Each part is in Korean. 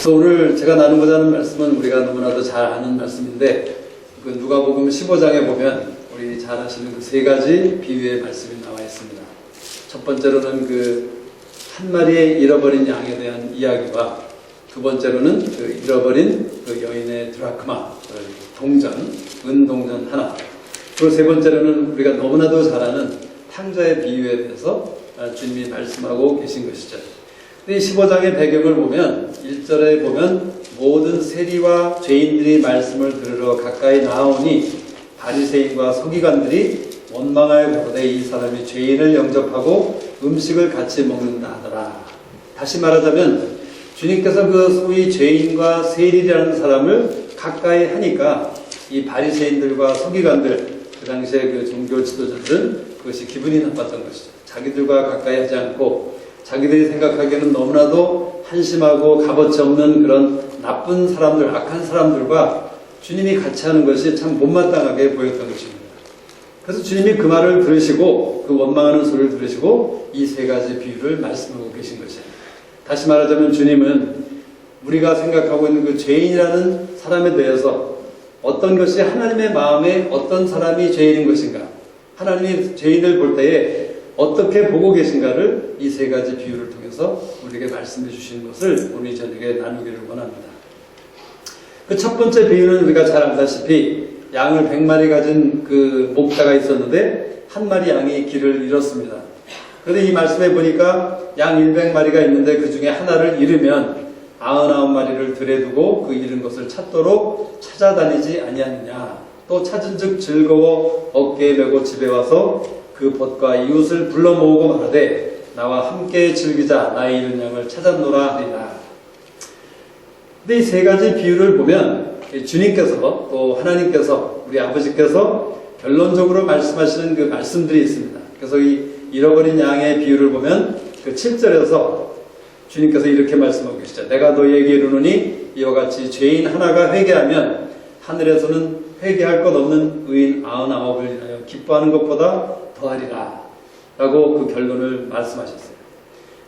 그래서 오늘 제가 나누고자 하는 말씀은 우리가 너무나도 잘 아는 말씀인데, 그 누가복음 15장에 보면 우리 잘 아시는 그 세 가지 비유의 말씀이 나와 있습니다. 첫 번째로는 그 한 마리의 잃어버린 양에 대한 이야기와, 두 번째로는 그 잃어버린 그 여인의 드라크마, 동전, 은동전 하나, 그리고 세 번째로는 우리가 너무나도 잘 아는 탕자의 비유에 대해서 주님이 말씀하고 계신 것이죠. 이 15장의 배경을 보면 1절에 보면 모든 세리와 죄인들이 말씀을 들으러 가까이 나아오니 바리새인과 서기관들이 원망하여 가로되 이 사람이 죄인을 영접하고 음식을 같이 먹는다 하더라. 다시 말하자면 주님께서 그 소위 죄인과 세리라는 사람을 가까이 하니까 이 바리새인들과 서기관들, 그 당시에 그 종교 지도자들은 그것이 기분이 나빴던 것이죠. 자기들과 가까이 하지 않고 자기들이 생각하기에는 너무나도 한심하고 값어치 없는 그런 나쁜 사람들, 악한 사람들과 주님이 같이 하는 것이 참 못마땅하게 보였던 것입니다. 그래서 주님이 그 말을 들으시고, 그 원망하는 소리를 들으시고 이 세 가지 비유를 말씀하고 계신 것이에요. 다시 말하자면 주님은 우리가 생각하고 있는 그 죄인이라는 사람에 대해서 어떤 것이 하나님의 마음에 어떤 사람이 죄인인 것인가, 하나님이 죄인을 볼 때에 어떻게 보고 계신가를 이 세 가지 비유를 통해서 우리에게 말씀해 주신 것을 오늘 저녁에 나누기를 원합니다. 그 첫 번째 비유는 우리가 잘 알다시피 양을 100마리 가진 그 목자가 있었는데 한 마리 양이 길을 잃었습니다. 그런데 이 말씀에 보니까 양 100마리가 있는데 그 중에 하나를 잃으면 99마리를 들에 두고 그 잃은 것을 찾도록 찾아다니지 아니하느냐. 또 찾은 즉 즐거워 어깨에 메고 집에 와서 그 벗과 이웃을 불러 모으고 말하되 나와 함께 즐기자 나의 잃은 양을 찾았노라 하리라. 근데 이 세 가지 비유를 보면 주님께서 또 하나님께서 우리 아버지께서 결론적으로 말씀하시는 그 말씀들이 있습니다. 그래서 이 잃어버린 양의 비유를 보면 그 7절에서 주님께서 이렇게 말씀하고 계시죠. 내가 너희에게 이르노니 이와 같이 죄인 하나가 회개하면 하늘에서는 회개할 것 없는 의인 99을 인하여 기뻐하는 것보다 더하리라 라고 그 결론을 말씀하셨어요.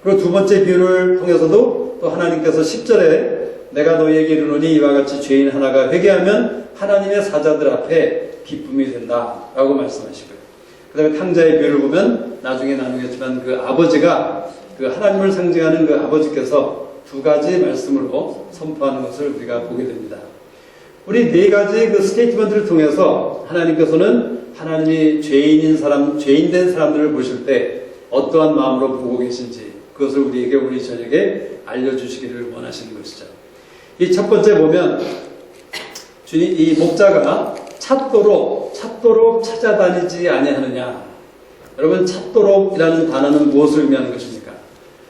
그리고 두 번째 비유를 통해서도 또 하나님께서 10절에 내가 너희에게 이르노니 이와 같이 죄인 하나가 회개하면 하나님의 사자들 앞에 기쁨이 된다 라고 말씀하시고요. 그 다음에 탕자의 비유를 보면 나중에 나누겠지만 그 아버지가 그 하나님을 상징하는 그 아버지께서 두 가지 말씀으로 선포하는 것을 우리가 보게 됩니다. 우리 네 가지 그 스테이트먼트를 통해서 하나님께서는 하나님이 죄인인 사람, 죄인된 사람들을 보실 때 어떠한 마음으로 보고 계신지 그것을 우리에게 오늘 저녁에 알려주시기를 원하시는 것이죠. 이 첫 번째 보면 주님 이 목자가 찾도록 찾아다니지 아니하느냐. 여러분 찾도록이라는 단어는 무엇을 의미하는 것입니까?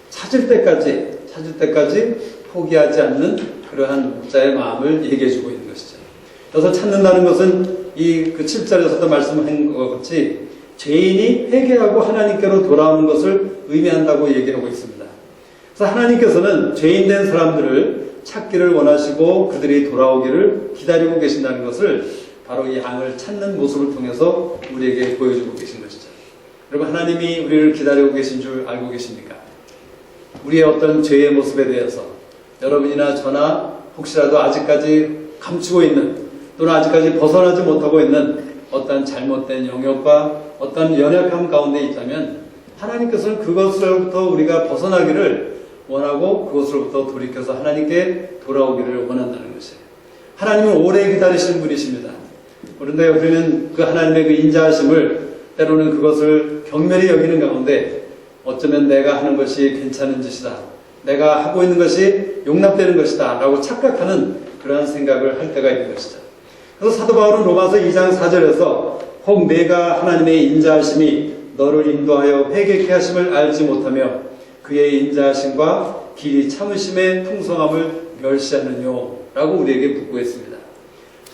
찾을 때까지 포기하지 않는 그러한 목자의 마음을 얘기해주고 있는 것이죠. 그래서 찾는다는 것은 이 그 7절에서도 말씀한 것 같이 죄인이 회개하고 하나님께로 돌아오는 것을 의미한다고 얘기하고 있습니다. 그래서 하나님께서는 죄인된 사람들을 찾기를 원하시고 그들이 돌아오기를 기다리고 계신다는 것을 바로 이 양을 찾는 모습을 통해서 우리에게 보여주고 계신 것이죠. 여러분 하나님이 우리를 기다리고 계신 줄 알고 계십니까? 우리의 어떤 죄의 모습에 대해서 여러분이나 저나 혹시라도 아직까지 감추고 있는 또는 아직까지 벗어나지 못하고 있는 어떤 잘못된 영역과 어떤 연약함 가운데 있다면 하나님께서는 그것으로부터 우리가 벗어나기를 원하고 그것으로부터 돌이켜서 하나님께 돌아오기를 원한다는 것이에요. 하나님은 오래 기다리시는 분이십니다. 그런데 우리는 그 하나님의 그 인자하심을 때로는 그것을 경멸히 여기는 가운데 어쩌면 내가 하는 것이 괜찮은 짓이다. 내가 하고 있는 것이 용납되는 것이다. 라고 착각하는 그러한 생각을 할 때가 있는 것이죠. 그래서 사도 바울은 로마서 2장 4절에서 혹 내가 하나님의 인자하심이 너를 인도하여 회개케 하심을 알지 못하며 그의 인자하심과 길이 참으심의 풍성함을 멸시하느뇨 라고 우리에게 묻고 있습니다.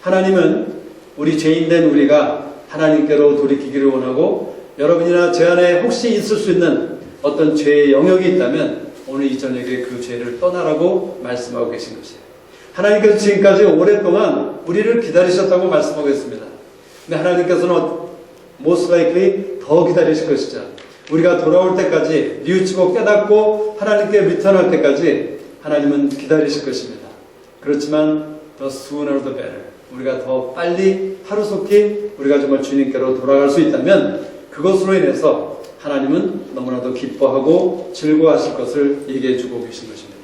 하나님은 우리 죄인된 우리가 하나님께로 돌이키기를 원하고 여러분이나 제 안에 혹시 있을 수 있는 어떤 죄의 영역이 있다면 오늘 이 저녁에 그 죄를 떠나라고 말씀하고 계신 것이에요. 하나님께서 지금까지 오랫동안 우리를 기다리셨다고 말씀하고 있습니다. 근데 하나님께서는 most likely 더 기다리실 것이죠. 우리가 돌아올 때까지 뉘우치고 깨닫고 하나님께 리턴할 때까지 하나님은 기다리실 것입니다. 그렇지만 the sooner the better. 우리가 더 빨리 하루속히 우리가 정말 주님께로 돌아갈 수 있다면 그것으로 인해서 하나님은 너무나도 기뻐하고 즐거워하실 것을 얘기해 주고 계신 것입니다.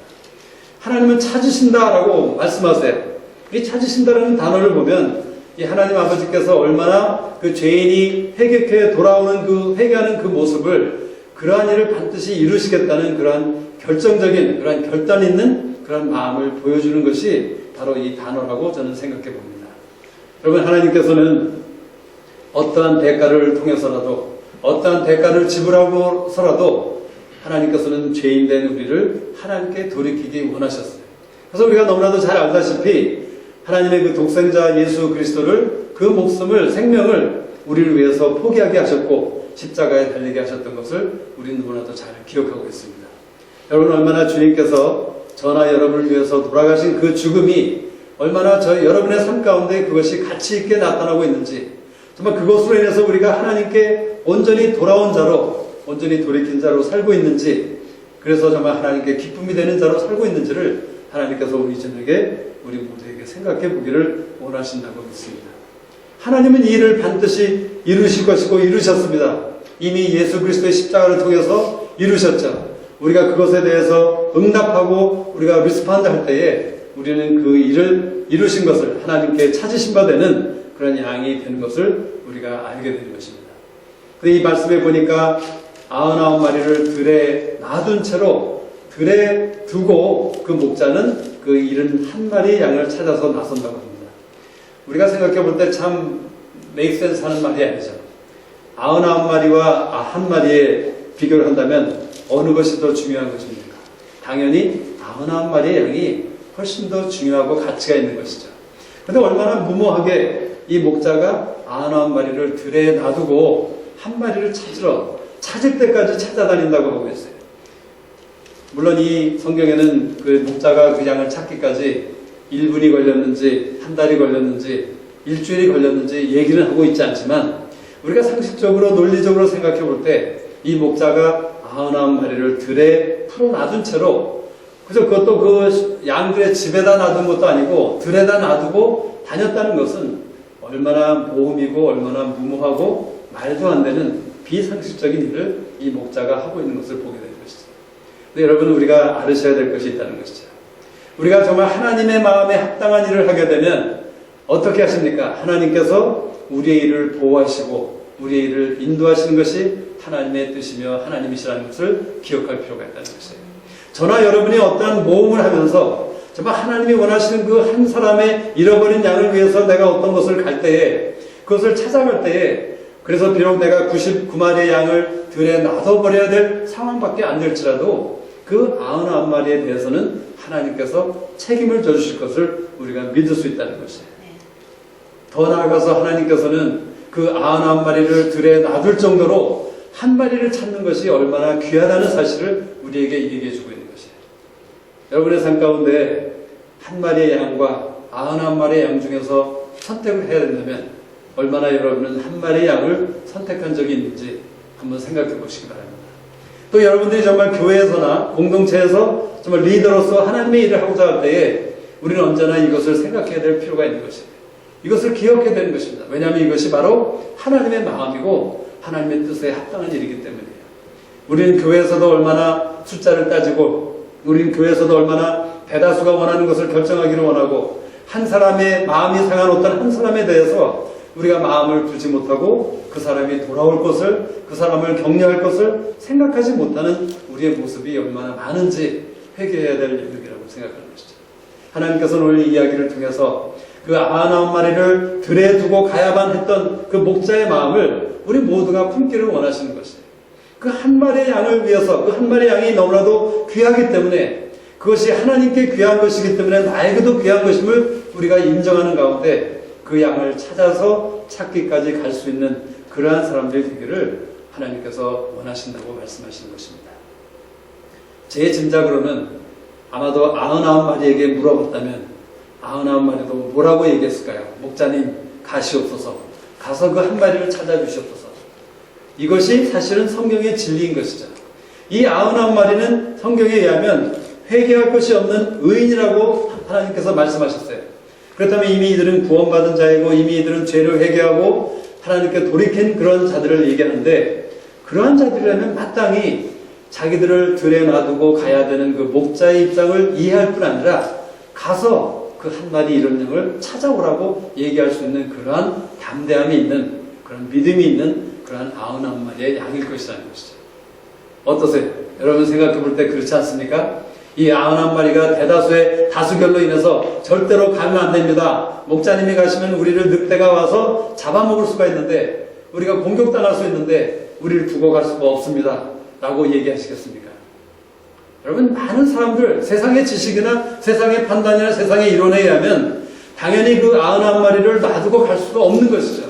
하나님은 찾으신다라고 말씀하세요. 이 찾으신다라는 단어를 보면 이 하나님 아버지께서 얼마나 그 죄인이 회개해 돌아오는 그 회개하는 그 모습을 그러한 일을 반드시 이루시겠다는 그러한 결정적인 그러한 결단 있는 그런 마음을 보여주는 것이 바로 이 단어라고 저는 생각해 봅니다. 여러분, 하나님께서는 어떠한 대가를 통해서라도 어떠한 대가를 지불하고서라도 하나님께서는 죄인된 우리를 하나님께 돌이키기 원하셨어요. 그래서 우리가 너무나도 잘 알다시피 하나님의 그 독생자 예수 그리스도를 그 목숨을 생명을 우리를 위해서 포기하게 하셨고 십자가에 달리게 하셨던 것을 우리는 너무나도 잘 기억하고 있습니다. 여러분, 얼마나 주님께서 저나 여러분을 위해서 돌아가신 그 죽음이 얼마나 여러분의 삶 가운데 그것이 가치 있게 나타나고 있는지, 정말 그것으로 인해서 우리가 하나님께 온전히 돌아온 자로, 온전히 돌이킨 자로 살고 있는지, 그래서 정말 하나님께 기쁨이 되는 자로 살고 있는지를 하나님께서 우리 모두에게 생각해 보기를 원하신다고 믿습니다. 하나님은 이 일을 반드시 이루실 것이고 이루셨습니다. 이미 예수 그리스도의 십자가를 통해서 이루셨죠. 우리가 그것에 대해서 응답하고 우리가 리스폰드 할 때에 우리는 그 일을 이루신 것을 하나님께 찾으신 바 되는 그런 양이 되는 것을 우리가 알게 되는 것입니다. 근데 이 말씀에 보니까 99마리를 들에 놔둔 채로 들에 두고 그 목자는 그 71마리 양을 찾아서 나선다고 합니다. 우리가 생각해 볼 때 참 make sense 하는 말이 아니죠. 99마리와 1마리에 비교를 한다면 어느 것이 더 중요한 것입니까? 당연히 99마리의 양이 훨씬 더 중요하고 가치가 있는 것이죠. 그런데 얼마나 무모하게 이 목자가 99마리를 들에 놔두고 1마리를 찾을 때까지 찾아다닌다고 하고 있어요. 물론 이 성경에는 그 목자가 그 양을 찾기까지 1분이 걸렸는지 한 달이 걸렸는지 일주일이 걸렸는지 얘기는 하고 있지 않지만 우리가 상식적으로 논리적으로 생각해 볼 때 이 목자가 99마리를 들에 풀어놔둔 채로 그저 그것도 그 양들의 집에다 놔둔 것도 아니고 들에다 놔두고 다녔다는 것은 얼마나 모험이고 얼마나 무모하고 말도 안 되는 비상식적인 일을 이 목자가 하고 있는 것을 보게 되는 것이죠. 근데 여러분, 우리가 알으셔야 될 것이 있다는 것이죠. 우리가 정말 하나님의 마음에 합당한 일을 하게 되면 어떻게 하십니까? 하나님께서 우리의 일을 보호하시고 우리의 일을 인도하시는 것이 하나님의 뜻이며 하나님이시라는 것을 기억할 필요가 있다는 것이에요. 저나 여러분이 어떠한 모험을 하면서 정말 하나님이 원하시는 그 한 사람의 잃어버린 양을 위해서 내가 어떤 것을 갈 때에 그것을 찾아갈 때에 그래서 비록 내가 99마리의 양을 들에 놔둬버려야 될 상황밖에 안 될지라도 그 99마리에 대해서는 하나님께서 책임을 져주실 것을 우리가 믿을 수 있다는 것이에요. 더 나아가서 하나님께서는 그 99마리를 들에 놔둘 정도로 한 마리를 찾는 것이 얼마나 귀하다는 사실을 우리에게 얘기해 주고 있는 것이에요. 여러분의 삶 가운데 한 마리의 양과 99마리의 양 중에서 선택을 해야 된다면 얼마나 여러분은 한 마리의 양을 선택한 적이 있는지 한번 생각해 보시기 바랍니다. 또 여러분들이 정말 교회에서나 공동체에서 정말 리더로서 하나님의 일을 하고자 할 때에 우리는 언제나 이것을 생각해야 될 필요가 있는 것입니다. 이것을 기억해야 되는 것입니다. 왜냐하면 이것이 바로 하나님의 마음이고 하나님의 뜻에 합당한 일이기 때문이에요. 우리는 교회에서도 얼마나 숫자를 따지고 우리는 교회에서도 얼마나 대다수가 원하는 것을 결정하기를 원하고 한 사람의 마음이 상한 어떤 한 사람에 대해서 우리가 마음을 두지 못하고 그 사람이 돌아올 것을 그 사람을 격려할 것을 생각하지 못하는 우리의 모습이 얼마나 많은지 회개해야 될 영역이라고 생각하는 것이죠. 하나님께서는 오늘 이 이야기를 통해서 그 99마리를 들에 두고 가야만 했던 그 목자의 마음을 우리 모두가 품기를 원하시는 것이에요. 그 한 마리의 양을 위해서 그 한 마리의 양이 너무나도 귀하기 때문에 그것이 하나님께 귀한 것이기 때문에 나에게도 귀한 것임을 우리가 인정하는 가운데 그 양을 찾아서 찾기까지 갈 수 있는 그러한 사람들이 되기를 하나님께서 원하신다고 말씀하시는 것입니다. 제 짐작으로는 아마도 99마리에게 물어봤다면 99마리도 뭐라고 얘기했을까요? 목자님 가시옵소서. 가서 그 한 마리를 찾아주시옵소서. 이것이 사실은 성경의 진리인 것이죠. 이 99마리는 성경에 의하면 회개할 것이 없는 의인이라고 하나님께서 말씀하셨어요. 그렇다면 이미 이들은 구원받은 자이고 이미 이들은 죄를 회개하고 하나님께 돌이킨 그런 자들을 얘기하는데, 그러한 자들이라면 마땅히 자기들을 들에 놔두고 가야 되는 그 목자의 입장을 이해할 뿐 아니라 가서 그 한 마리 이런 양을 찾아오라고 얘기할 수 있는 그러한 담대함이 있는, 그런 믿음이 있는 그러한 99마리의 양일 것이라는 것이죠. 어떠세요? 여러분 생각해 볼 때 그렇지 않습니까? 이 99마리가 대다수의 다수결로 인해서 절대로 가면 안 됩니다. 목자님이 가시면 우리를 늑대가 와서 잡아먹을 수가 있는데, 우리가 공격당할 수 있는데 우리를 두고 갈 수가 없습니다 라고 얘기하시겠습니까? 여러분, 많은 사람들 세상의 지식이나 세상의 판단이나 세상의 이론에 의하면 당연히 그 99마리를 놔두고 갈 수가 없는 것이죠.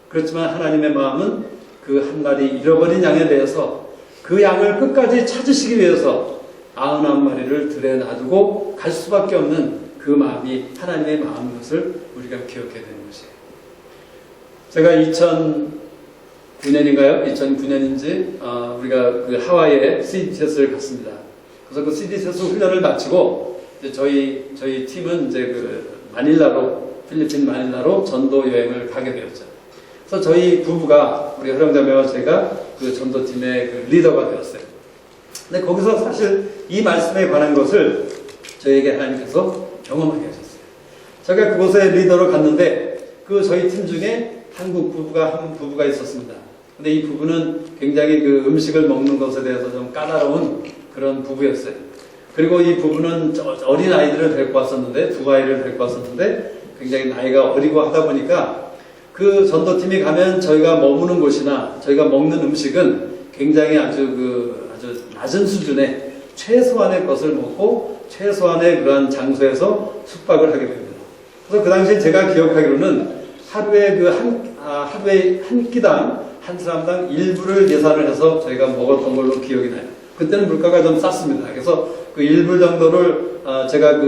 그렇지만 하나님의 마음은 그 한 마리 잃어버린 양에 대해서 그 양을 끝까지 찾으시기 위해서 99마리를 들에 놔두고 갈 수밖에 없는 그 마음이 하나님의 마음인 것을 우리가 기억해야 되는 것이에요. 제가 2009년인가요? 2009년인지 우리가 그 하와이에 CDCS를 갔습니다. 그래서 그 CDCS 훈련을 마치고 이제 저희 팀은 이제 그 마닐라로, 필리핀 마닐라로 전도 여행을 가게 되었죠. 그래서 저희 부부가, 우리 허령자매와 제가 그 전도팀의 그 리더가 되었어요. 근데 거기서 사실 이 말씀에 관한 것을 저에게 하나님께서 경험하게 하셨어요. 제가 그곳에 리더로 갔는데 그 저희 팀 중에 한국 부부가 한 부부가 있었습니다. 근데 이 부부는 굉장히 그 음식을 먹는 것에 대해서 좀 까다로운 그런 부부였어요. 그리고 이 부부는 어린 아이들을 데리고 왔었는데, 두 아이를 데리고 왔었는데 굉장히 나이가 어리고 하다 보니까 그 전도팀이 가면 저희가 머무는 곳이나 저희가 먹는 음식은 굉장히 아주 낮은 수준의 최소한의 것을 먹고 최소한의 그러한 장소에서 숙박을 하게 됩니다. 그래서 그 당시에 제가 기억하기로는 하루에 하루에 한 끼당 한 사람당 1불을 예산을 해서 저희가 먹었던 걸로 기억이 나요. 그때는 물가가 좀 쌌습니다. 그래서 그 1불 정도를 제가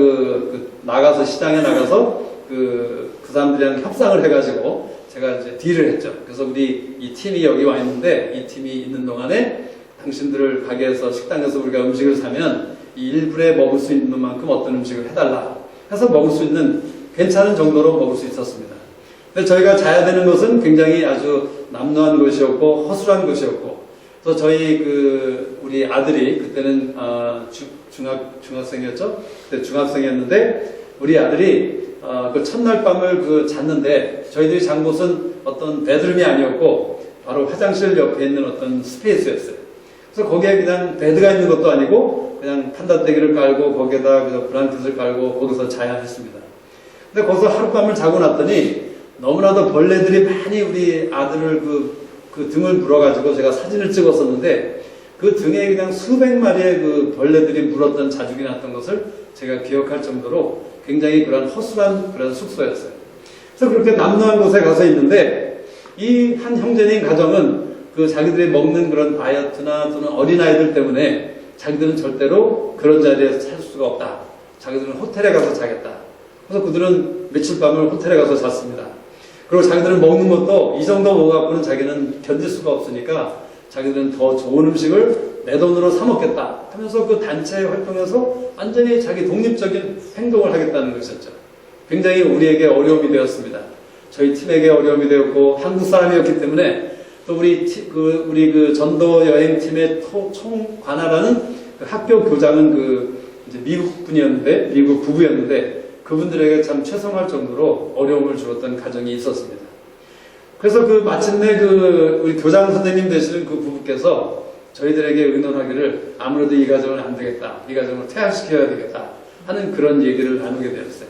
나가서 시장에 나가서 그 사람들이랑 협상을 해가지고 제가 이제 딜을 했죠. 그래서 우리 이 팀이 여기 와 있는데 이 팀이 있는 동안에 당신들을 가게에서 식당에서 우리가 음식을 사면 이 1불에 먹을 수 있는 만큼 어떤 음식을 해달라 해서 먹을 수 있는 괜찮은 정도로 먹을 수 있었습니다. 근데 저희가 자야 되는 것은 굉장히 아주 남루한 것이었고 허술한 것이었고, 또 저희 우리 아들이 그때는 중학생이었죠. 그때 중학생이었는데 우리 아들이 그 첫날 밤을 잤는데 저희들이 잔 곳은 어떤 베드룸이 아니었고 바로 화장실 옆에 있는 어떤 스페이스였어요. 그래서 거기에 그냥 베드가 있는 것도 아니고 그냥 판단대기를 깔고 거기에다 브란켓을 깔고 거기서 자야 했습니다. 근데 거기서 하룻밤을 자고 났더니 너무나도 벌레들이 많이 우리 아들을 그 등을 물어가지고 제가 사진을 찍었었는데 그 등에 그냥 수백 마리의 그 벌레들이 물었던 자국이 났던 것을 제가 기억할 정도로 굉장히 그런 허술한 그런 숙소였어요. 그래서 그렇게 남루한 곳에 가서 있는데 이 한 형제님 가정은 그 자기들이 먹는 그런 다이어트나 또는 어린아이들 때문에 자기들은 절대로 그런 자리에서 살 수가 없다. 자기들은 호텔에 가서 자겠다. 그래서 그들은 며칠 밤을 호텔에 가서 잤습니다. 그리고 자기들은 먹는 것도 이 정도 먹어갖고는 자기는 견딜 수가 없으니까 자기들은 더 좋은 음식을 내 돈으로 사 먹겠다 하면서 그 단체 활동에서 완전히 자기 독립적인 행동을 하겠다는 것이었죠. 굉장히 우리에게 어려움이 되었습니다. 저희 팀에게 어려움이 되었고 한국 사람이었기 때문에 또 우리 그 전도 여행팀의 총관할하는 그 학교 교장은 이제 미국 분이었는데, 미국 부부였는데 그분들에게 참 최성할 정도로 어려움을 주었던 가정이 있었습니다. 그래서 마침내 우리 교장 선생님 되시는 그 부부께서 저희들에게 의논하기를 아무래도 이 가정은 안 되겠다. 이 가정을 퇴학시켜야 되겠다. 하는 그런 얘기를 나누게 되었어요.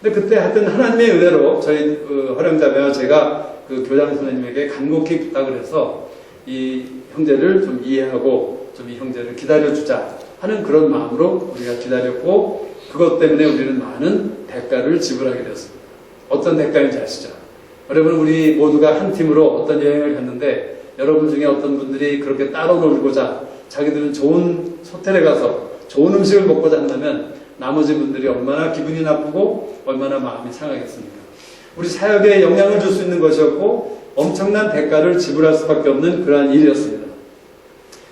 근데 그때 하여튼 하나님의 은혜로 저희 허령자매와 제가 그 교장 선생님에게 간곡히 부탁을 해서 이 형제를 좀 이해하고 좀 이 형제를 기다려주자 하는 그런 마음으로 우리가 기다렸고, 그것 때문에 우리는 많은 대가를 지불하게 되었습니다. 어떤 대가인지 아시죠? 여러분, 우리 모두가 한 팀으로 어떤 여행을 갔는데 여러분 중에 어떤 분들이 그렇게 따로 놀고자 자기들은 좋은 호텔에 가서 좋은 음식을 먹고자 한다면 나머지 분들이 얼마나 기분이 나쁘고 얼마나 마음이 상하겠습니까? 우리 사역에 영향을 줄 수 있는 것이었고 엄청난 대가를 지불할 수밖에 없는 그러한 일이었습니다.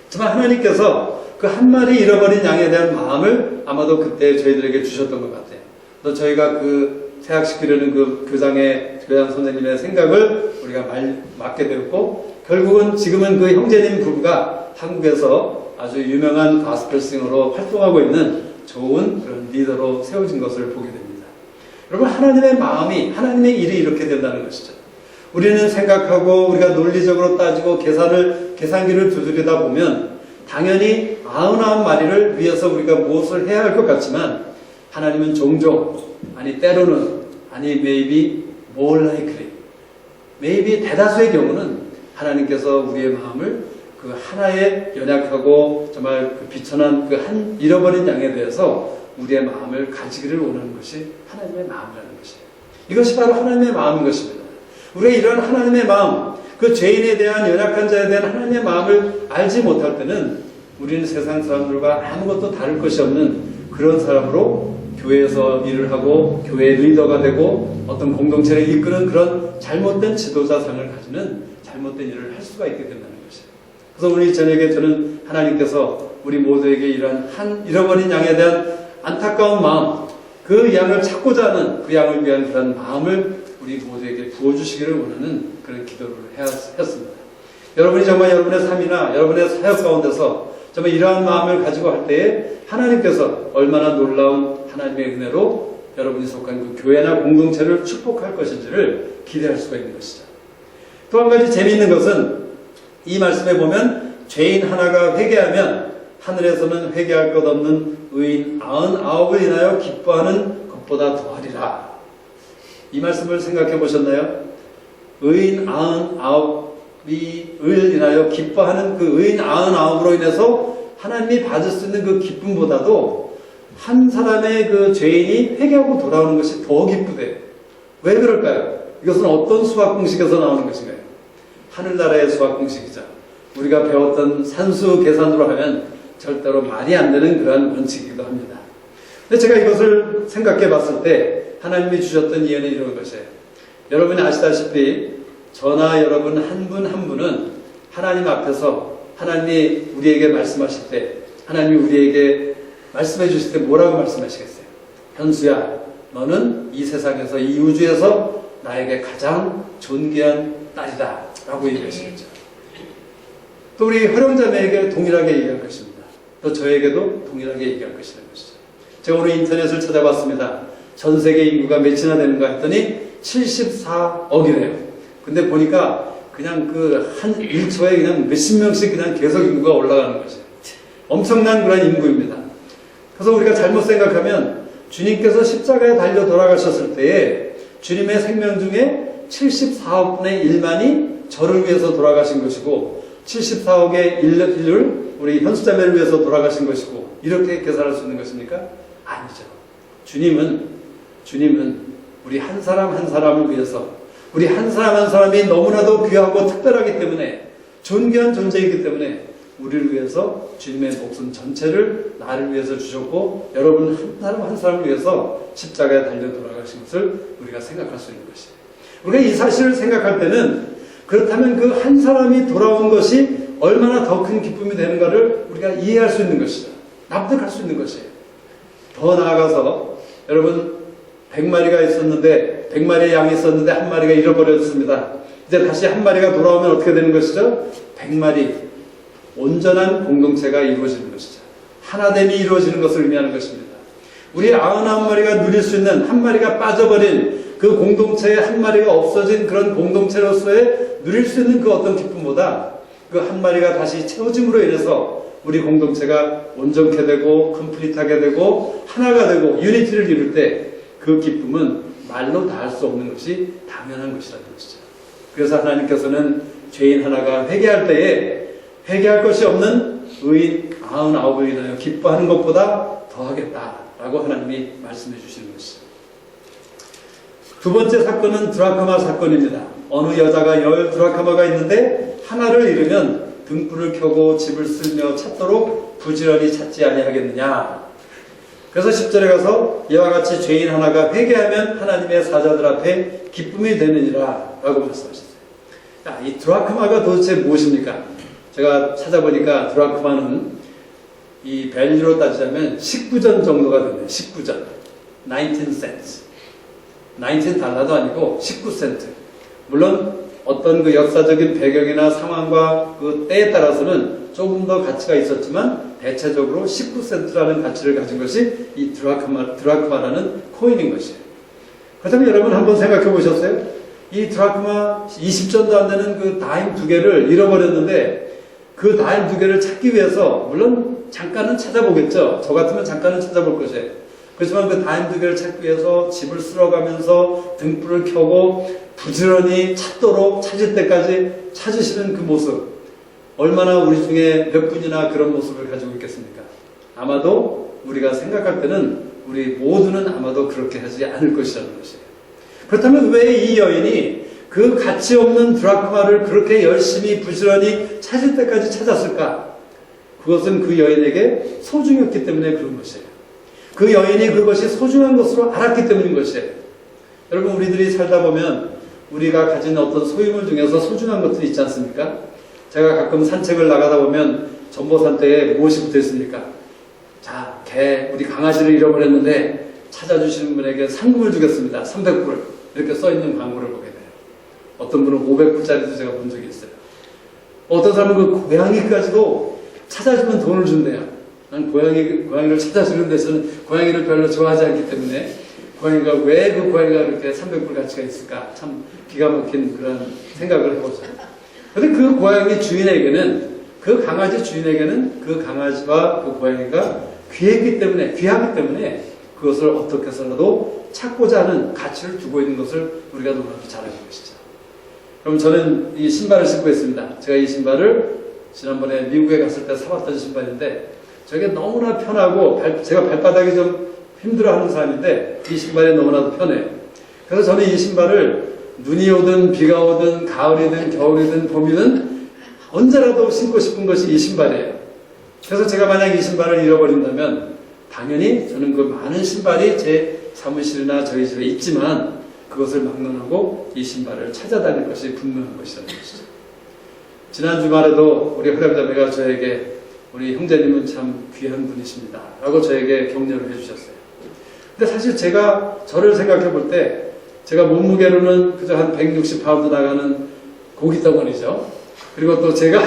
하지만 하나님께서 그 그 한 마리 잃어버린 양에 대한 마음을 아마도 그때 저희들에게 주셨던 것 같아요. 또 저희가 그 퇴학시키려는 그 교장 선생님의 생각을 우리가 맡게 되었고, 결국은 지금은 그 형제님 부부가 한국에서 아주 유명한 가스펠싱어로 활동하고 있는 좋은 그런 리더로 세워진 것을 보게 됩니다. 여러분, 하나님의 마음이, 하나님의 일이 이렇게 된다는 것이죠. 우리는 생각하고 우리가 논리적으로 따지고 계산기를 두드리다 보면 당연히 99마리를 위해서 우리가 무엇을 해야 할 것 같지만, 하나님은 종종, 아니 때로는, 아니 maybe more likely, maybe 대다수의 경우는 하나님께서 우리의 마음을 그 하나의 연약하고 정말 그 비천한 그 한 잃어버린 양에 대해서 우리의 마음을 가지기를 원하는 것이 하나님의 마음이라는 것이에요. 이것이 바로 하나님의 마음인 것입니다. 우리가 이런 하나님의 마음, 그 죄인에 대한, 연약한 자에 대한 하나님의 마음을 알지 못할 때는 우리는 세상 사람들과 아무것도 다를 것이 없는 그런 사람으로 교회에서 일을 하고 교회의 리더가 되고 어떤 공동체를 이끄는 그런 잘못된 지도자상을 가지는 잘못된 일을 할 수가 있게 된다는 것이에요. 그래서 오늘 저녁에 저는 하나님께서 우리 모두에게 이러한 한 잃어버린 양에 대한 안타까운 마음, 그 양을 찾고자 하는 그 양을 위한 그런 마음을 우리 모두에게 부어주시기를 원하는 그런 기도를 했습니다. 여러분이 정말 여러분의 삶이나 여러분의 사역 가운데서 정말 이러한 마음을 가지고 할 때에 하나님께서 얼마나 놀라운 하나님의 은혜로 여러분이 속한 그 교회나 공동체를 축복할 것인지를 기대할 수가 있는 것이죠. 또 한 가지 재미있는 것은 이 말씀에 보면 죄인 하나가 회개하면 하늘에서는 회개할 것 없는 의인 99을 인하여 기뻐하는 것보다 더하리라. 이 말씀을 생각해 보셨나요? 의인 99을 인하여 기뻐하는 그 의인 99으로 인해서 하나님이 받을 수 있는 그 기쁨보다도 한 사람의 그 죄인이 회개하고 돌아오는 것이 더 기쁘대. 왜 그럴까요? 이것은 어떤 수학 공식에서 나오는 것인가요? 하늘나라의 수학 공식이죠. 우리가 배웠던 산수 계산으로 하면 절대로 말이 안 되는 그러한 원칙이기도 합니다. 근데 제가 이것을 생각해 봤을 때 하나님이 주셨던 예는 이런 것이에요. 여러분이 아시다시피 저나 여러분 한 분 한 분은 하나님 앞에서 하나님이 우리에게 말씀하실 때, 하나님이 우리에게 말씀해 주실 때 뭐라고 말씀하시겠어요? 현수야, 너는 이 세상에서, 이 우주에서 나에게 가장 존귀한 딸이다 라고 얘기하시겠죠. 또 우리 허령자매에게 동일하게 얘기할 것입니다. 또 저에게도 동일하게 얘기할 것이라는 것이죠. 제가 오늘 인터넷을 찾아봤습니다. 전 세계 인구가 몇이나 되는가 했더니 74억이래요. 근데 보니까 그냥 그 한 1초에 그냥 몇십 명씩 그냥 계속 인구가 올라가는 것이에요. 엄청난 그런 인구입니다. 그래서 우리가 잘못 생각하면 주님께서 십자가에 달려 돌아가셨을 때에 주님의 생명 중에 74억분의 1만이 저를 위해서 돌아가신 것이고 74억의 1을 우리 현수자매를 위해서 돌아가신 것이고 이렇게 계산할 수 있는 것입니까? 아니죠. 주님은 우리 한 사람 한 사람을 위해서, 우리 한 사람 한 사람이 너무나도 귀하고 특별하기 때문에, 존귀한 존재이기 때문에 우리를 위해서 주님의 목숨 전체를 나를 위해서 주셨고 여러분 한 사람 한 사람을 위해서 십자가에 달려 돌아가신 것을 우리가 생각할 수 있는 것이에요. 우리가 이 사실을 생각할 때는 그렇다면 그 한 사람이 돌아온 것이 얼마나 더 큰 기쁨이 되는가를 우리가 이해할 수 있는 것이죠. 납득할 수 있는 것이에요. 더 나아가서 여러분 100마리가 있었는데 100마리의 양이 있었는데 한 마리가 잃어버렸습니다. 이제 다시 한 마리가 돌아오면 어떻게 되는 것이죠? 100마리 온전한 공동체가 이루어지는 것이죠. 하나됨이 이루어지는 것을 의미하는 것입니다. 우리 99마리가 누릴 수 있는 한 마리가 빠져버린 그 공동체에 한 마리가 없어진 그런 공동체로서의 누릴 수 있는 그 어떤 기쁨보다 그 한 마리가 다시 채워짐으로 인해서 우리 공동체가 온전케 되고 컴플리트하게 되고 하나가 되고 유니티를 이룰 때 그 기쁨은 말로 다 할 수 없는 것이 당연한 것이라는 것이죠. 그래서 하나님께서는 죄인 하나가 회개할 때에 회개할 것이 없는 의인 99을 인하여 기뻐하는 것보다 더하겠다라고 하나님이 말씀해 주시는 것이죠. 두 번째 사건은 드라크마 사건입니다. 어느 여자가 10 드라크마가 있는데 하나를 잃으면 등불을 켜고 집을 쓸며 찾도록 부지런히 찾지 아니하겠느냐. 그래서 10절에 가서 이와 같이 죄인 하나가 회개하면 하나님의 사자들 앞에 기쁨이 되느니라 라고 말씀하셨어요. 자, 이 드라크마가 도대체 무엇입니까? 제가 찾아보니까 드라크마는 이 밸류로 따지자면 19전 정도가 되네요. 19전. 19 cents. 19달러도 아니고 19센트. 물론 어떤 그 역사적인 배경이나 상황과 그 때에 따라서는 조금 더 가치가 있었지만 대체적으로 19센트라는 가치를 가진 것이 이 드라크마라는 코인인 것이에요. 그렇다면 여러분 한번 생각해 보셨어요? 이 드라크마 20전도 안 되는 그 다임 두 개를 잃어버렸는데 그 다임 두 개를 찾기 위해서 물론 잠깐은 찾아보겠죠. 저 같으면 잠깐은 찾아볼 것이에요. 그렇지만 그 다임 두 개를 찾기 위해서 집을 쓸어가면서 등불을 켜고 부지런히 찾도록 찾을 때까지 찾으시는 그 모습, 얼마나 우리 중에 몇 분이나 그런 모습을 가지고 있겠습니까? 아마도 우리가 생각할 때는 우리 모두는 아마도 그렇게 하지 않을 것이라는 것이에요. 그렇다면 왜 이 여인이 그 가치 없는 드라크마를 그렇게 열심히 부지런히 찾을 때까지 찾았을까? 그것은 그 여인에게 소중했기 때문에 그런 것이에요. 그 여인이 그것이 소중한 것으로 알았기 때문인 것이에요. 여러분, 우리들이 살다 보면 우리가 가진 어떤 소유물 중에서 소중한 것들이 있지 않습니까? 제가 가끔 산책을 나가다 보면 전보산대에 무엇이 붙어 있습니까? 자, 우리 강아지를 잃어버렸는데 찾아주시는 분에게 상금을 주겠습니다. 300불. 이렇게 써있는 광고를 보게 돼요. 어떤 분은 500불짜리도 제가 본 적이 있어요. 어떤 사람은 그 고양이까지도 찾아주면 돈을 준대요. 난 고양이를 찾아주는 데서는 고양이를 별로 좋아하지 않기 때문에 고양이가 왜 그 고양이가 그렇게 300불 가치가 있을까? 참 기가 막힌 그런 생각을 해보죠. 그런데 그 고양이 주인에게는, 그 강아지 주인에게는 그 강아지와 그 고양이가 귀하기 때문에 그것을 어떻게 해서라도 찾고자 하는 가치를 두고 있는 것을 우리가 너무나도 잘 알고 계시죠. 그럼 저는 이 신발을 신고 있습니다. 제가 이 신발을 지난번에 미국에 갔을 때 사봤던 신발인데 저게 너무나 편하고 제가 발바닥이 좀 힘들어하는 사람인데 이 신발이 너무나도 편해요. 그래서 저는 이 신발을 눈이 오든 비가 오든 가을이든 겨울이든 봄이든 언제라도 신고 싶은 것이 이 신발이에요. 그래서 제가 만약 이 신발을 잃어버린다면 당연히 저는 그 많은 신발이 제 사무실이나 저희 집에 있지만 그것을 막론하고 이 신발을 찾아다닐 것이 분명한 것이라는 것이죠. 지난 주말에도 우리 허령자매가 저에게 우리 형제님은 참 귀한 분이십니다 라고 저에게 격려를 해주셨어요. 근데 사실 제가 저를 생각해 볼 때 제가 몸무게로는 그저 한 160파운드 나가는 고기 덩어리죠. 그리고 또 제가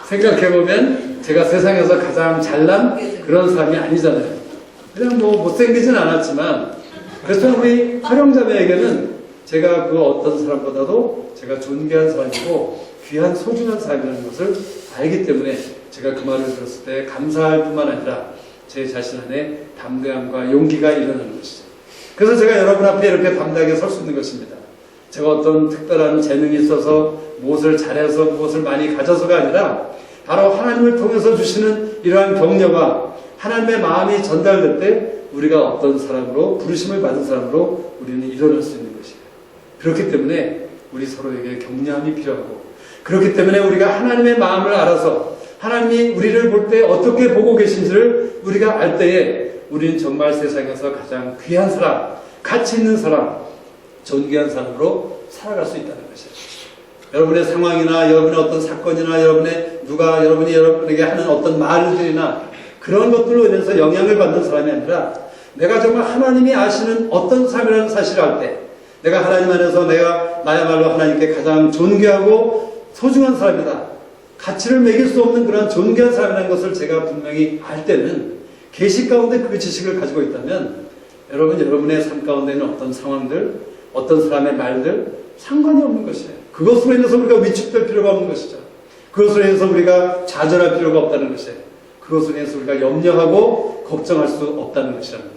생각해보면 제가 세상에서 가장 잘난 그런 사람이 아니잖아요. 그냥 뭐 못생기진 않았지만 그렇지만 우리 활용자매에게는 제가 그 어떤 사람보다도 제가 존귀한 사람이고 귀한 소중한 사람이라는 것을 알기 때문에 제가 그 말을 들었을 때 감사할 뿐만 아니라 제 자신 안에 담대함과 용기가 일어나는 것이죠. 그래서 제가 여러분 앞에 이렇게 담대하게 설 수 있는 것입니다. 제가 어떤 특별한 재능이 있어서 무엇을 잘해서 무엇을 많이 가져서가 아니라 바로 하나님을 통해서 주시는 이러한 격려가 하나님의 마음이 전달될 때 우리가 어떤 사람으로 부르심을 받은 사람으로 우리는 일어날 수 있는 것이에요. 그렇기 때문에 우리 서로에게 격려함이 필요하고 그렇기 때문에 우리가 하나님의 마음을 알아서 하나님이 우리를 볼 때 어떻게 보고 계신지를 우리가 알 때에 우리는 정말 세상에서 가장 귀한 사람, 가치 있는 사람, 존귀한 사람으로 살아갈 수 있다는 것이에요. 여러분의 상황이나 여러분의 어떤 사건이나 누가 여러분이 여러분에게 하는 어떤 말들이나 그런 것들로 인해서 영향을 받는 사람이 아니라 내가 정말 하나님이 아시는 어떤 사람이라는 사실을 알 때 내가 하나님 안에서 내가 나야말로 하나님께 가장 존귀하고 소중한 사람이다. 가치를 매길 수 없는 그런 존귀한 사람이라는 것을 제가 분명히 알 때는 계시 가운데 그 지식을 가지고 있다면 여러분의 삶 가운데 있는 어떤 상황들, 어떤 사람의 말들 상관이 없는 것이에요. 그것으로 인해서 우리가 위축될 필요가 없는 것이죠. 그것으로 인해서 우리가 좌절할 필요가 없다는 것이에요. 그것으로 인해서 우리가 염려하고 걱정할 수 없다는 것이랍니다.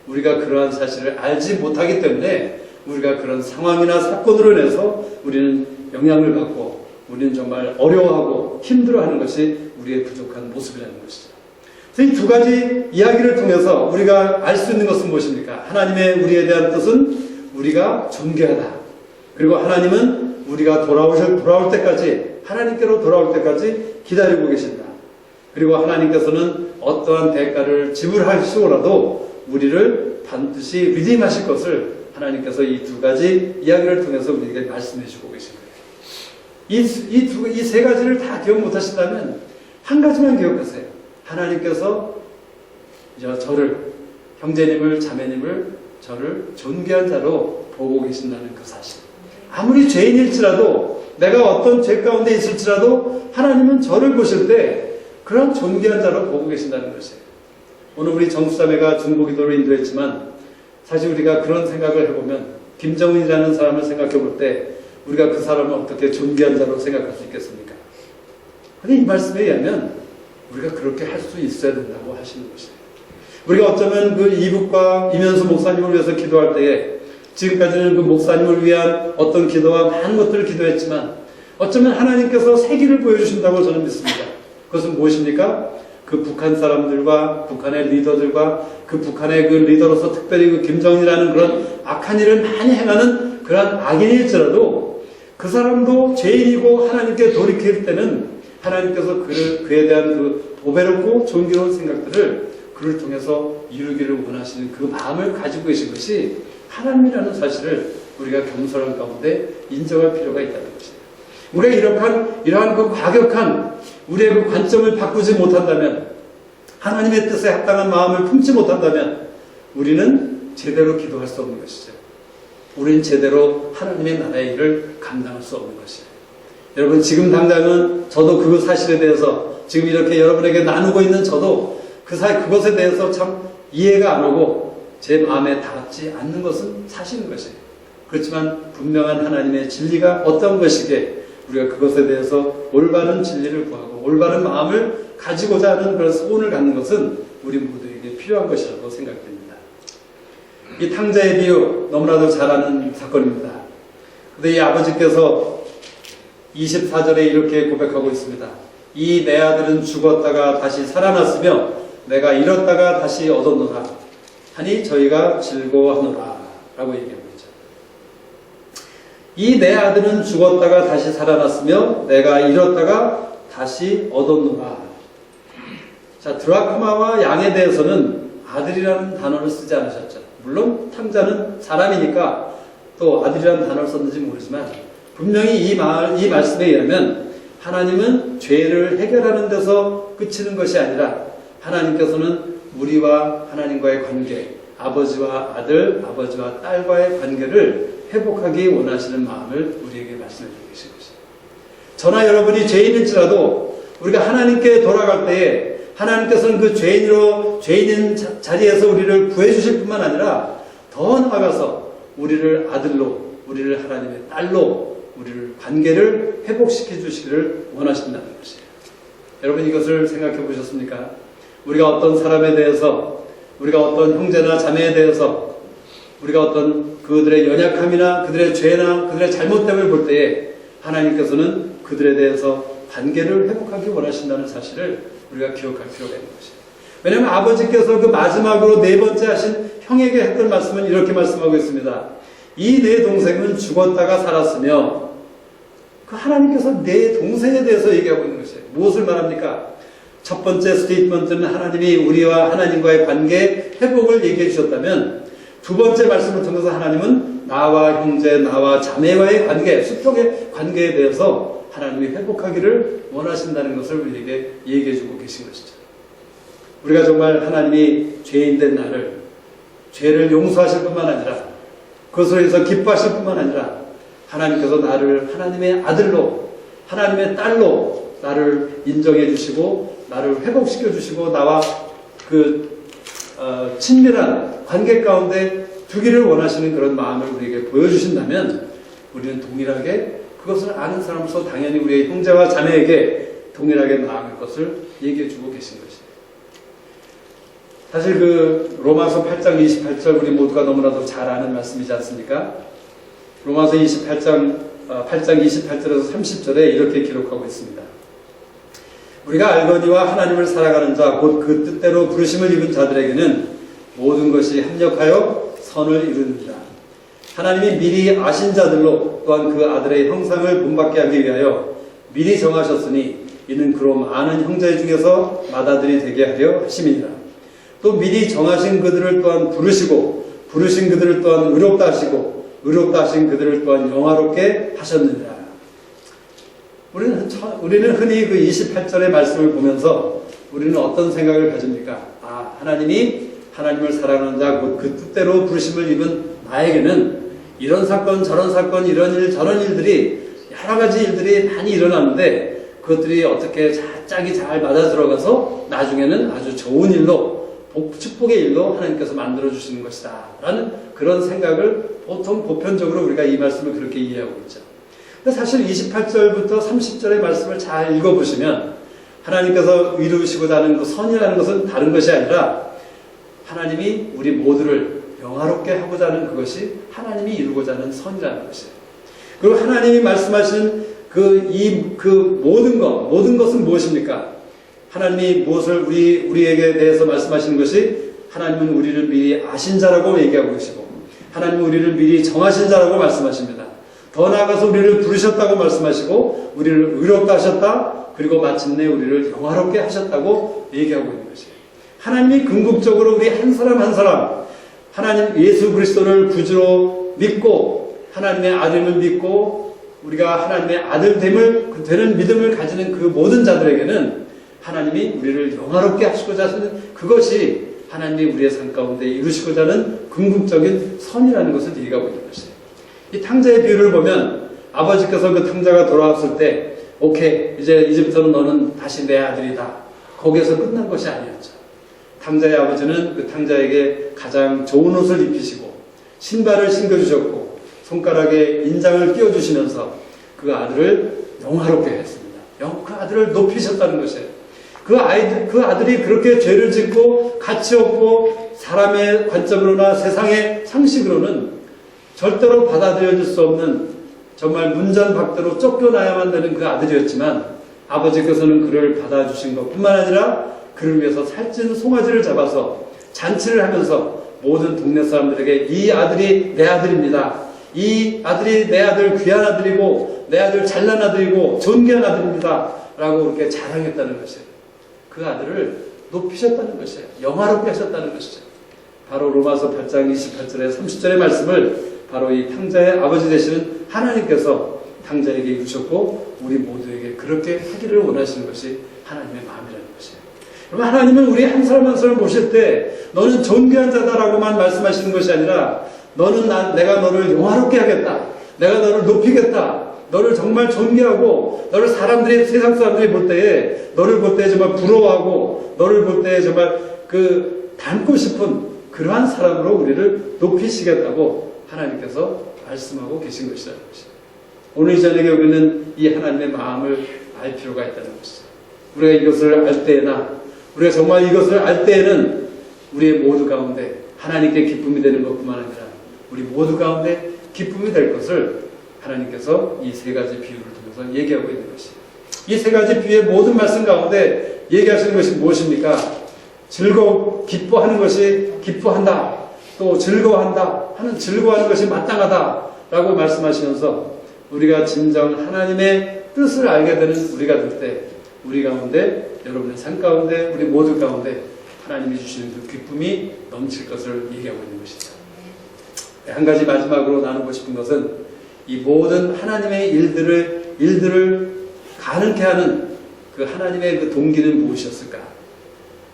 우리가 그러한 사실을 알지 못하기 때문에 우리가 그런 상황이나 사건으로 인해서 우리는 영향을 받고 우리는 정말 어려워하고 힘들어하는 것이 우리의 부족한 모습이라는 것이죠. 그래서 이 두 가지 이야기를 통해서 우리가 알 수 있는 것은 무엇입니까? 하나님의 우리에 대한 뜻은 우리가 존귀하다. 그리고 하나님은 우리가 돌아올 때까지, 하나님께로 돌아올 때까지 기다리고 계신다. 그리고 하나님께서는 어떠한 대가를 지불하시고라도 우리를 반드시 리딩하실 것을 하나님께서 이 두 가지 이야기를 통해서 우리에게 말씀해 주고 계신 거예요. 이 세 가지를 다 기억 못 하신다면 한 가지만 기억하세요. 하나님께서 저를, 형제님을, 자매님을, 저를 존귀한 자로 보고 계신다는 그 사실. 아무리 죄인일지라도, 내가 어떤 죄 가운데 있을지라도 하나님은 저를 보실 때 그런 존귀한 자로 보고 계신다는 것이에요. 오늘 우리 정수자매가 중보기도로 인도했지만 사실 우리가 그런 생각을 해보면 김정은이라는 사람을 생각해 볼 때 우리가 그 사람을 어떻게 존귀한 자로 생각할 수 있겠습니까? 근데 이 말씀에 의하면 우리가 그렇게 할 수 있어야 된다고 하시는 것이에요. 우리가 어쩌면 그 이북과 이면수 목사님을 위해서 기도할 때에 지금까지는 그 목사님을 위한 어떤 기도와 많은 것들을 기도했지만 어쩌면 하나님께서 세기를 보여주신다고 저는 믿습니다. 그것은 무엇입니까? 그 북한 사람들과 북한의 리더들과 그 북한의 그 리더로서 특별히 그 김정은이라는 그런 악한 일을 많이 행하는 그런 악인일지라도 그 사람도 죄인이고 하나님께 돌이킬 때는 하나님께서 그에 대한 그 보배롭고 존귀로운 생각들을 그를 통해서 이루기를 원하시는 그 마음을 가지고 계신 것이 하나님이라는 사실을 우리가 겸손한 가운데 인정할 필요가 있다는 것이에요. 우리가 이러한 그 과격한 우리의 그 관점을 바꾸지 못한다면, 하나님의 뜻에 합당한 마음을 품지 못한다면 우리는 제대로 기도할 수 없는 것이죠. 우리는 제대로 하나님의 나라의 일을 감당할 수 없는 것이에요. 여러분, 지금 당장은 저도 그 사실에 대해서 지금 이렇게 여러분에게 나누고 있는 저도 그것에 대해서 참 이해가 안 오고 제 마음에 닿지 않는 것은 사실인 것이에요. 그렇지만 분명한 하나님의 진리가 어떤 것이기에 우리가 그것에 대해서 올바른 진리를 구하고 올바른 마음을 가지고자 하는 그런 소원을 갖는 것은 우리 모두에게 필요한 것이라고 생각됩니다. 이 탕자의 비유 너무나도 잘 아는 사건입니다. 그런데 이 아버지께서 24절에 이렇게 고백하고 있습니다. 이 내 아들은 죽었다가 다시 살아났으며 내가 잃었다가 다시 얻었노라 하니 저희가 즐거워하노라 라고 얘기합니다. 이 내 아들은 죽었다가 다시 살아났으며 내가 잃었다가 다시 얻었노라. 자, 드라크마와 양에 대해서는 아들이라는 단어를 쓰지 않으셨죠. 물론 탕자는 사람이니까 또 아들이라는 단어를 썼는지 모르지만 분명히 이 말씀에 의하면 하나님은 죄를 해결하는 데서 그치는 것이 아니라 하나님께서는 우리와 하나님과의 관계, 아버지와 아들, 아버지와 딸과의 관계를 회복하기 원하시는 마음을 우리에게 말씀해 주고 계신 것입니다. 저나 여러분이 죄인일지라도 우리가 하나님께 돌아갈 때에 하나님께서는 그 죄인인 자리에서 우리를 구해주실 뿐만 아니라 더 나아가서 우리를 아들로, 우리를 하나님의 딸로, 우리를 관계를 회복시켜 주시기를 원하신다는 것이에요. 여러분, 이것을 생각해 보셨습니까? 우리가 어떤 사람에 대해서, 우리가 어떤 형제나 자매에 대해서 우리가 어떤 그들의 연약함이나 그들의 죄나 그들의 잘못됨을 볼 때에 하나님께서는 그들에 대해서 관계를 회복하기 원하신다는 사실을 우리가 기억할 필요가 있는 것이에요. 왜냐하면 아버지께서 그 마지막으로 네 번째 하신 형에게 했던 말씀은 이렇게 말씀하고 있습니다. 이 내 동생은 죽었다가 살았으며, 그 하나님께서 내 동생에 대해서 얘기하고 있는 것이에요. 무엇을 말합니까? 첫 번째 스테이트먼트는 하나님이 우리와 하나님과의 관계 회복을 얘기해 주셨다면, 두 번째 말씀을 통해서 하나님은 나와 형제, 나와 자매와의 관계, 수평의 관계에 대해서 하나님이 회복하기를 원하신다는 것을 우리에게 얘기해 주고 계신 것이죠. 우리가 정말 하나님이 죄인 된 나를, 죄를 용서하실 뿐만 아니라 그것으로 인해서 기뻐하실 뿐만 아니라 하나님께서 나를 하나님의 아들로, 하나님의 딸로 나를 인정해 주시고 나를 회복시켜 주시고 나와 친밀한 관계 가운데 두기를 원하시는 그런 마음을 우리에게 보여주신다면 우리는 동일하게 그것을 아는 사람으로서 당연히 우리의 형제와 자매에게 동일하게 나아갈 것을 얘기해 주고 계신 것이에요. 사실 로마서 8장 28절 우리 모두가 너무나도 잘 아는 말씀이지 않습니까? 로마서 8장 28절에서 30절에 이렇게 기록하고 있습니다. 우리가 알거니와 하나님을 사랑하는 자 곧 그 뜻대로 부르심을 입은 자들에게는 모든 것이 합력하여 선을 이루느니라. 하나님이 미리 아신 자들로 또한 그 아들의 형상을 본받게 하기 위하여 미리 정하셨으니 이는 그로 많은 형제 중에서 맏아들이 되게 하려 하심이니라. 또 미리 정하신 그들을 또한 부르시고 부르신 그들을 또한 의롭다 하시고 의롭다 하신 그들을 또한 영화롭게 하셨느니라. 우리는 흔히 그 28절의 말씀을 보면서 우리는 어떤 생각을 가집니까? 아, 하나님이 하나님을 사랑하는 자, 곧 그 뜻대로 부르심을 입은 나에게는 이런 사건, 저런 사건, 이런 일, 저런 일들이 여러 가지 일들이 많이 일어나는데 그것들이 어떻게 짝이 잘 맞아 들어가서 나중에는 아주 좋은 일로 축복의 일로 하나님께서 만들어주시는 것이다 라는 그런 생각을 보통 보편적으로 우리가 이 말씀을 그렇게 이해하고 있죠. 근데 사실 28절부터 30절의 말씀을 잘 읽어보시면 하나님께서 이루시고자 하는 그 선이라는 것은 다른 것이 아니라 하나님이 우리 모두를 영화롭게 하고자 하는 그것이 하나님이 이루고자 하는 선이라는 것이에요. 그리고 하나님이 말씀하시는 모든 것은 무엇입니까? 하나님이 무엇을 우리에게 대해서 말씀하시는 것이 하나님은 우리를 미리 아신 자라고 얘기하고 계시고 하나님은 우리를 미리 정하신 자라고 말씀하십니다. 더 나아가서 우리를 부르셨다고 말씀하시고 우리를 의롭다 하셨다 그리고 마침내 우리를 영화롭게 하셨다고 얘기하고 있는 것이에요. 하나님이 궁극적으로 우리 한 사람 한 사람 하나님 예수 그리스도를 구주로 믿고 하나님의 아들을 믿고 우리가 하나님의 아들됨을 되는 믿음을 가지는 그 모든 자들에게는 하나님이 우리를 영화롭게 하시고자 하시는 그것이 하나님이 우리의 삶 가운데 이루시고자 하는 궁극적인 선이라는 것을 얘기하고 있는 것이에요. 이 탕자의 비유를 보면 아버지께서 그 탕자가 돌아왔을 때 오케이 이제부터는 너는 다시 내 아들이다. 거기에서 끝난 것이 아니었죠. 탕자의 아버지는 그 탕자에게 가장 좋은 옷을 입히시고 신발을 신겨주셨고 손가락에 인장을 끼워주시면서 그 아들을 영화롭게 했습니다. 그 아들을 높이셨다는 것이에요. 그 아들이 그렇게 죄를 짓고 가치 없고 사람의 관점으로나 세상의 상식으로는 절대로 받아들여질 수 없는 정말 문전박대로 쫓겨나야만 되는 그 아들이었지만 아버지께서는 그를 받아주신 것뿐만 아니라 그를 위해서 살찐 송아지를 잡아서 잔치를 하면서 모든 동네 사람들에게 이 아들이 내 아들입니다. 이 아들이 내 아들 귀한 아들이고 내 아들 잘난 아들이고 존귀한 아들입니다. 라고 그렇게 자랑했다는 것이에요. 그 아들을 높이셨다는 것이에요. 영화롭게 하셨다는 것이죠. 바로 로마서 8장 28절에 30절의 말씀을 바로 이 탕자의 아버지 되시는 하나님께서 탕자에게 이루셨고 우리 모두에게 그렇게 하기를 원하시는 것이 하나님의 마음이라는 것이에요. 그럼 하나님은 우리 한 사람 한 사람 보실 때 너는 존귀한 자다라고만 말씀하시는 것이 아니라 너는 내가 너를 영화롭게 하겠다. 내가 너를 높이겠다. 너를 정말 존귀하고 너를 세상 사람들이 볼 때에 너를 볼 때 정말 부러워하고 너를 볼 때 정말 닮고 싶은 그러한 사람으로 우리를 높이시겠다고 하나님께서 말씀하고 계신 것이라는 것이죠. 오늘 이 저녁에 우리는 이 하나님의 마음을 알 필요가 있다는 것이죠. 우리가 이것을 알 때나 우리가 정말 이것을 알 때에는 우리의 모두 가운데 하나님께 기쁨이 되는 것뿐만 아니라 우리 모두 가운데 기쁨이 될 것을 하나님께서 이 세 가지 비유를 통해서 얘기하고 있는 것이에요. 이 세 가지 비유의 모든 말씀 가운데 얘기하시는 것이 무엇입니까? 기뻐하는 것이 기뻐한다. 또 즐거워한다. 즐거워하는 것이 마땅하다. 라고 말씀하시면서 우리가 진정 하나님의 뜻을 알게 되는 우리가 될 때 우리 가운데 여러분의 삶 가운데 우리 모두 가운데 하나님이 주시는 그 기쁨이 넘칠 것을 얘기하고 있는 것이죠. 한 가지 마지막으로 나누고 싶은 것은 이 모든 하나님의 일들을 가능케 하는 그 하나님의 그 동기는 무엇이었을까?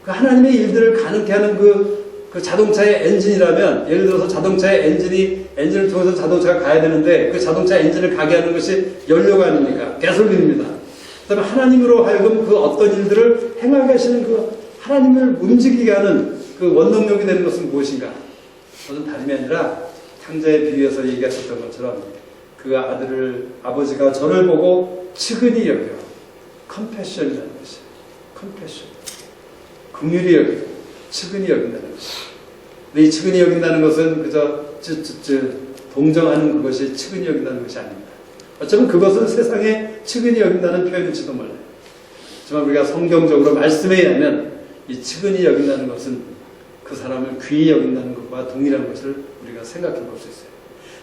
그 하나님의 일들을 가능케 하는 그 자동차의 엔진이라면 예를 들어서 자동차의 엔진을 통해서 자동차가 가야 되는데 그 자동차 엔진을 가게 하는 것이 연료가 아닙니까? 가솔린입니다. 그다음에 하나님으로 하여금 그 어떤 일들을 행하게 하시는 그 하나님을 움직이게 하는 그 원동력이 되는 것은 무엇인가? 그것은 다름이 아니라 탕자의 비유에서 얘기하셨던 것처럼 그 아버지가 저를 보고 측은히 여겨 컴패션이라는 것이에요. 컴패션. 긍휼히 여기고 측은히 여긴다는 것이에요. 근데 이 측은히 여긴다는 것은 그저 동정하는 그것이 측은히 여긴다는 것이 아닙니다. 어쩌면 그것은 세상에 측은히 여긴다는 표현일지도 몰라요. 하지만 우리가 성경적으로 말씀에 의하면 이 측은히 여긴다는 것은 그 사람을 귀히 여긴다는 것과 동일한 것을 우리가 생각해 볼 수 있어요.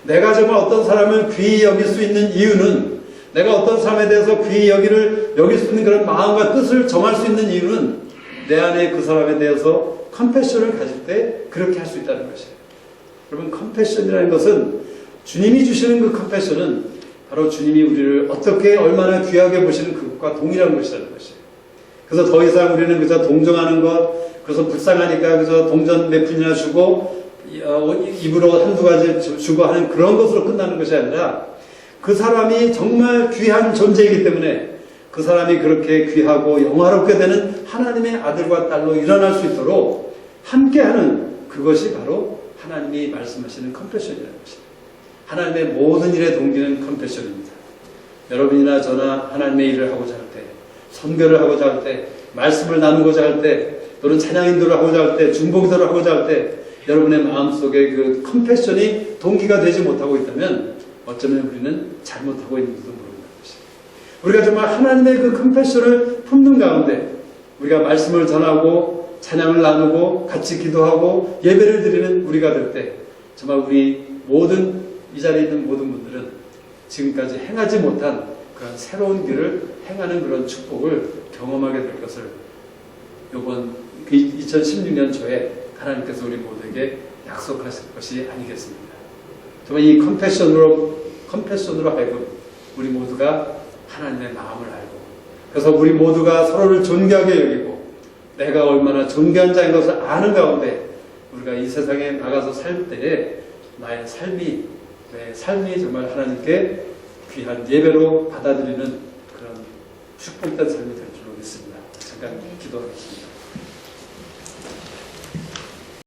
내가 정말 어떤 사람을 귀히 여길 수 있는 이유는 내가 어떤 사람에 대해서 귀히 여길 수 있는 그런 마음과 뜻을 정할 수 있는 이유는 내 안에 그 사람에 대해서 컴패션을 가질 때 그렇게 할 수 있다는 것이에요. 여러분 컴패션이라는 것은 주님이 주시는 그 컴패션은 바로 주님이 우리를 어떻게 얼마나 귀하게 보시는 그것과 동일한 것이라는 것이에요. 그래서 더 이상 우리는 그저 동정하는 것, 그래서 불쌍하니까 그저 동전 몇 푼이나 주고 입으로 한두 가지 주고 하는 그런 것으로 끝나는 것이 아니라 그 사람이 정말 귀한 존재이기 때문에 그 사람이 그렇게 귀하고 영화롭게 되는 하나님의 아들과 딸로 일어날 수 있도록 함께하는 그것이 바로 하나님이 말씀하시는 컴패션이라는 것입니다. 하나님의 모든 일의 동기는 컴패션입니다. 여러분이나 저나 하나님의 일을 하고자 할 때, 선교를 하고자 할 때, 말씀을 나누고자 할 때, 또는 찬양 인도를 하고자 할 때, 중보기도를 하고자 할 때, 여러분의 마음속에 그 컴패션이 동기가 되지 못하고 있다면 어쩌면 우리는 잘못하고 있는지도 모른다는 것입니다. 우리가 정말 하나님의 그 컴패션을 품는 가운데 우리가 말씀을 전하고 찬양을 나누고 같이 기도하고 예배를 드리는 우리가 될 때 정말 우리 모든 이 자리에 있는 모든 분들은 지금까지 행하지 못한 그런 새로운 길을 행하는 그런 축복을 경험하게 될 것을 이번 2016년 초에 하나님께서 우리 모두에게 약속하실 것이 아니겠습니까? 정말 이 컴패션으로 하여금 우리 모두가 하나님의 마음을 알고 그래서 우리 모두가 서로를 존귀하게 여기고 내가 얼마나 존귀한 자인 것을 아는 가운데 우리가 이 세상에 나가서 살 때에 나의 삶이 내 삶이 정말 하나님께 귀한 예배로 받아들이는 그런 축복된 삶이 될 줄로 믿습니다. 잠깐 기도하겠습니다.